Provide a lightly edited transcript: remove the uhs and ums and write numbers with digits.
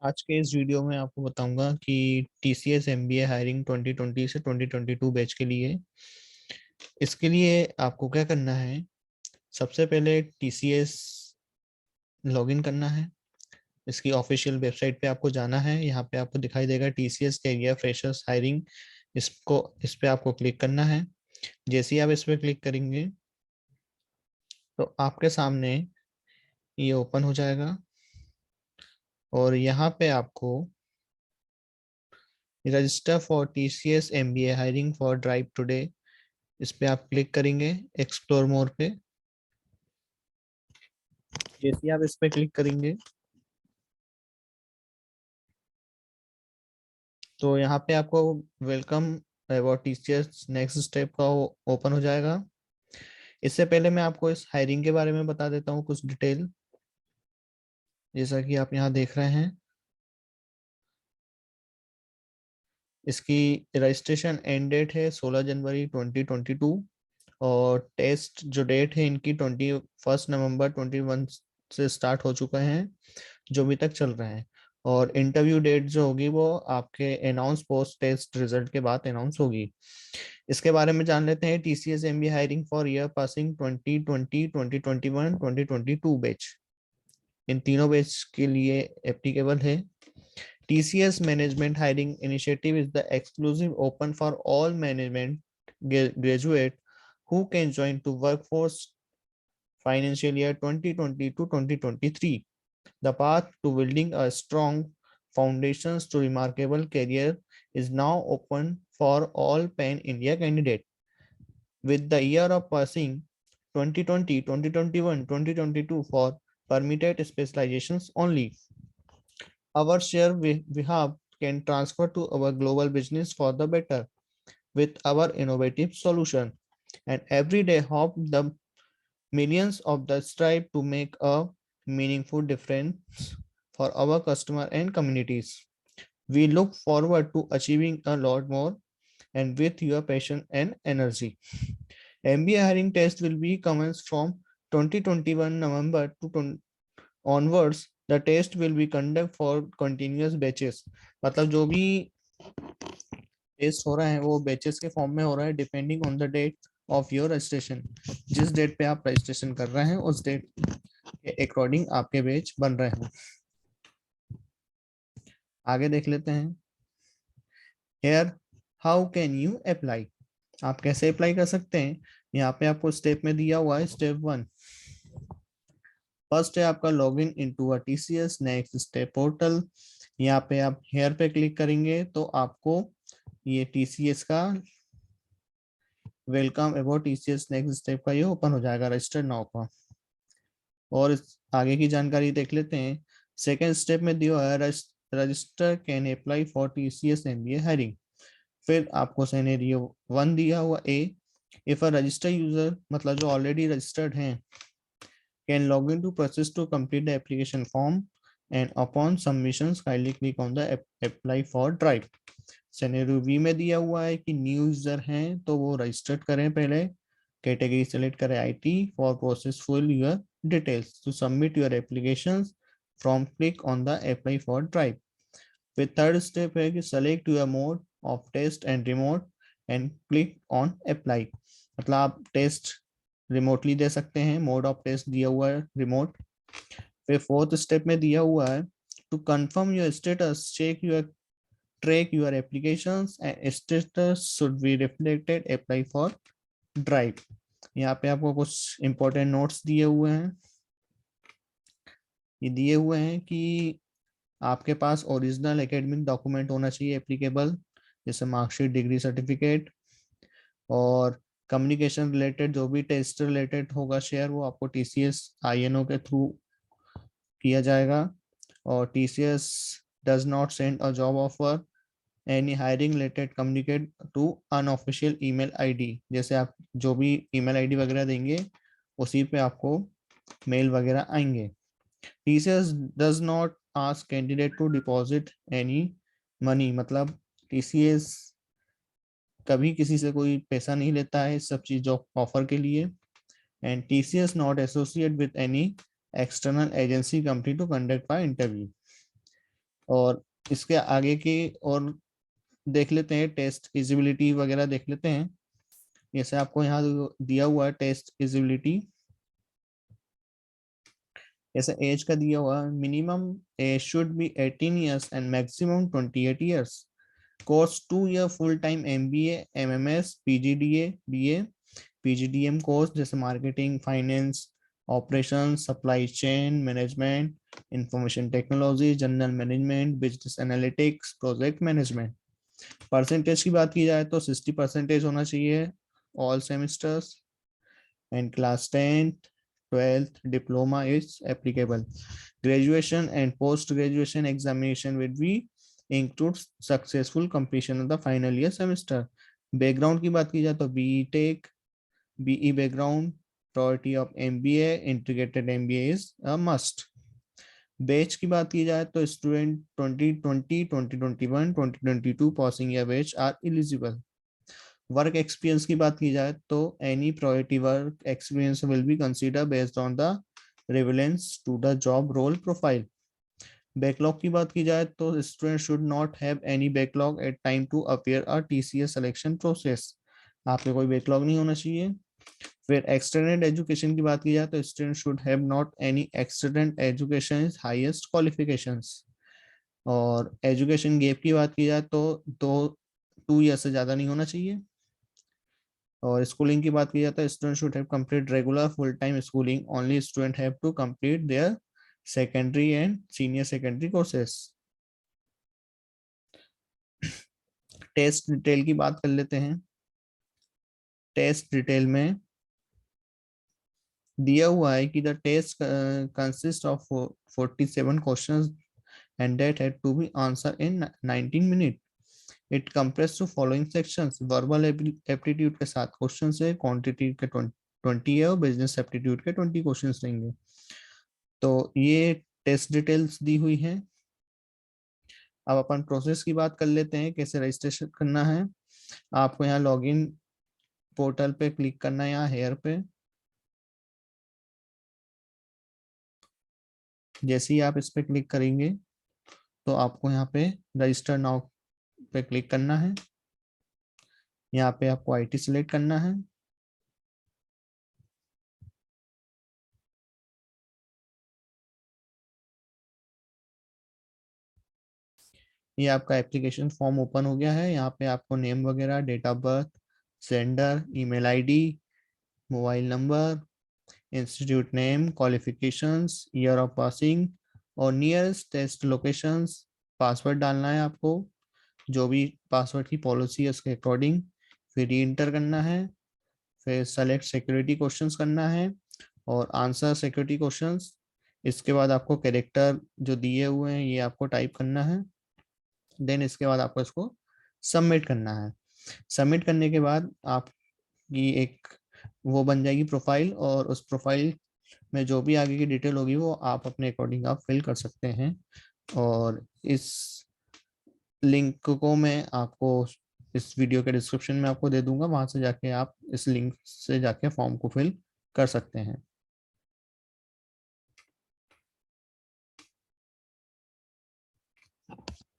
आज के इस वीडियो में आपको बताऊंगा कि TCS MBA हायरिंग 2020 से 2022 बैच के लिए इसके लिए आपको क्या करना है। सबसे पहले TCS लॉगिन करना है। इसकी ऑफिशियल वेबसाइट पे आपको जाना है। यहाँ पे आपको दिखाई देगा TCS कैरियर फ्रेशर्स हायरिंग। इस पे आपको क्लिक करना है। जैसे ही आप इस पे क्लिक करेंगे तो आपके सामने ये ओपन हो जाएगा और यहाँ पे आपको register for TCS MBA hiring for drive today, इस पे आप क्लिक करेंगे एक्सप्लोर मोर पे। जैसे ही आप इस पे क्लिक करेंगे तो यहाँ पे आपको welcome about teachers next step का ओपन हो जाएगा। इससे पहले मैं आपको इस हायरिंग के बारे में बता देता हूँ कुछ डिटेल। जैसा कि आप यहाँ देख रहे हैं, इसकी रजिस्ट्रेशन एंड डेट है 16 जनवरी 2022 और टेस्ट जो डेट है इनकी 21 नवंबर 21 से स्टार्ट हो चुका है, जो अभी तक चल रहे हैं। और इंटरव्यू डेट जो होगी वो आपके अनाउंस पोस्ट टेस्ट रिजल्ट के बाद अनाउंस होगी। इसके बारे में जान लेते हैं। TCS MBA hiring for year passing 2020 2021 2022 batch, इन तीनों बैच के लिए एप्लीकेबल है। TCS management hiring initiative is the exclusive open for all management graduate who can join to workforce financial year 2020 to 2023. The path to building a strong foundations to remarkable career is now open for all Pan India candidates. With the year of passing 2020, 2021, 2022 for permitted specializations only, our share we have can transfer to our global business for the better with our innovative solution. And every day hope the millions of the strive to make a meaningful difference for our customer and communities. We look forward to achieving a lot more and with your passion and energy. MBA hiring test will be commenced from 2021 November to onwards. The test will be conducted for continuous batches. मतलब जो भी test हो रहा है वो batches के form में हो रहा है depending on the date of your registration. जिस डेट पे आप रजिस्ट्रेशन कर रहे हैं उस डेट के अकॉर्डिंग आपके बैच बन रहे हैं। आगे देख लेते हैं। Here how can you apply, आप कैसे अप्लाई कर सकते हैं। यहाँ पे आपको स्टेप में दिया हुआ है स्टेप 1। फर्स्ट है आपका log in into a TCS next step portal. यहाँ पे आप हेयर पे क्लिक करेंगे तो आपको ये TCS का welcome about TCS next step का ये ओपन हो जाएगा रजिस्टर नाउ का। और आगे की जानकारी देख लेते हैं। सेकेंड स्टेप में दिया है register can apply for TCS MBA hiring. फिर आपको सिनेरियो 1 दिया हुआ ए, इफ अ रजिस्टर यूजर मतलब जो ऑलरेडी रजिस्टर्ड हैं can log in to process to complete the application form and upon submissions kindly click on the apply for drive. Scenario B में दिया हुआ है कि न्यू यूजर हैं तो वो रजिस्टर्ड करें पहले, कैटेगरी सेलेक्ट करें IT for process full your details to submit your applications from click on the apply for drive. फिर थर्ड स्टेप है कि select your mode of test and remote and click on apply, मतलब आप test remotely दे सकते हैं, mode of test दिया हुआ है रिमोट। फिर फोर्थ स्टेप में दिया हुआ है to confirm your status check your track your applications and status should be reflected apply for drive। यहाँ पे आपको कुछ इंपॉर्टेंट नोट्स दिए हुए हैं। ये दिए हुए हैं कि आपके पास ओरिजिनल एकेडमिक डॉक्यूमेंट होना चाहिए एप्लीकेबल, जैसे मार्कशीट डिग्री सर्टिफिकेट, और कम्युनिकेशन रिलेटेड जो भी टेस्ट रिलेटेड होगा शेयर वो आपको TCS INO के थ्रू किया जाएगा। और TCS does not send a job offer any hiring related communicate to unofficial email ID। जैसे आप जो भी ईमेल ID वगैरह देंगे उसी पे आपको मेल वगैरह आएंगे। TCS does not ask candidate to deposit any money, मतलब TCS कभी किसी से कोई पैसा नहीं लेता है इस सब चीज जॉब ऑफर के लिए। And TCS not associate with any external agency company to conduct by interview. और इसके आगे की और देख लेते हैं, टेस्ट इजिबिलिटी वगैरह देख लेते हैं। जैसे आपको यहाँ दिया हुआ है टेस्ट इजिबिलिटी, जैसे एज का दिया हुआ, minimum age should be 18 years and maximum 28 years. Course 2 year full time MBA, MMS, PGDA, BA, PGDM course जैसे marketing, finance, operation, supply chain management, information technology, general management, business analytics, project management. Percentage की बात की जाए तो 60% होना चाहिए all semesters, and class 10th 12th diploma is applicable. Graduation and post graduation examination will be includes successful completion of the final year semester. Background की बात की जाए तो BTech, BE background, priority of MBA, integrated MBA is a must. Batch की बात की जाए तो स्टूडेंट 2020, 2021, 2022 पासिंग या batch are eligible. Work experience की बात की जाए तो any priority work experience will be consider based on the relevance to the job role profile. Backlog की बात की जाए तो student should not have any backlog at time to appear a TCS selection process. आपके कोई backlog नहीं होना चाहिए। फिर एक्सटेंडेड एजुकेशन की बात की जाए तो student should have not any extended education highest qualifications. और एजुकेशन गैप की बात की जाए तो 2 ईयर से ज्यादा नहीं होना चाहिए। और स्कूलिंग की बात की जाता है, student should have complete regular full time schooling, only student have to complete their secondary and senior secondary courses. Test detail की बात कर लेते हैं। टेस्ट डिटेल में दिया हुआ है कि the test consist of 47 questions and that had to be answer in 19 minute. It compress to following sections, verbal aptitude के 7 क्वेश्चन है, क्वांटिटेटिव के 20 है और बिजनेस एप्टीट्यूड के 20 क्वेश्चन रहेंगे। तो ये टेस्ट डिटेल्स दी हुई है। अब अपन प्रोसेस की बात कर लेते हैं, कैसे रजिस्ट्रेशन करना है। आपको यहाँ लॉगिन पोर्टल पे क्लिक करना है, यहाँ हेयर पे। जैसे ही आप इस पे क्लिक करेंगे तो आपको यहाँ पे रजिस्टर नाउ पे क्लिक करना है। यहाँ पे आपको IT सिलेक्ट करना है। ये आपका एप्लीकेशन फॉर्म ओपन हो गया है। यहाँ पे आपको नेम वगैरह, date of birth, sender, email ID, mobile number, institute name, qualifications, year of passing और नियरेस्ट टेस्ट लोकेशंस। पासवर्ड डालना है आपको, जो भी पासवर्ड की पॉलिसी है उसके अकॉर्डिंग। फिर री इंटर करना है। फिर सेलेक्ट सिक्योरिटी क्वेश्चंस करना है और आंसर सिक्योरिटी क्वेश्चंस। इसके बाद आपको कैरेक्टर जो दिए हुए हैं ये आपको टाइप करना है। देन इसके बाद आपको इसको सबमिट करना है। सबमिट करने के बाद आपकी एक वो बन जाएगी प्रोफाइल, और उस प्रोफाइल में जो भी आगे की डिटेल होगी वो आप अपने अकॉर्डिंग आप फिल कर सकते हैं। और इस लिंक को मैं आपको इस वीडियो के डिस्क्रिप्शन में आपको दे दूंगा, वहां से जाके आप इस लिंक से जाके फॉर्म को फिल कर सकते हैं।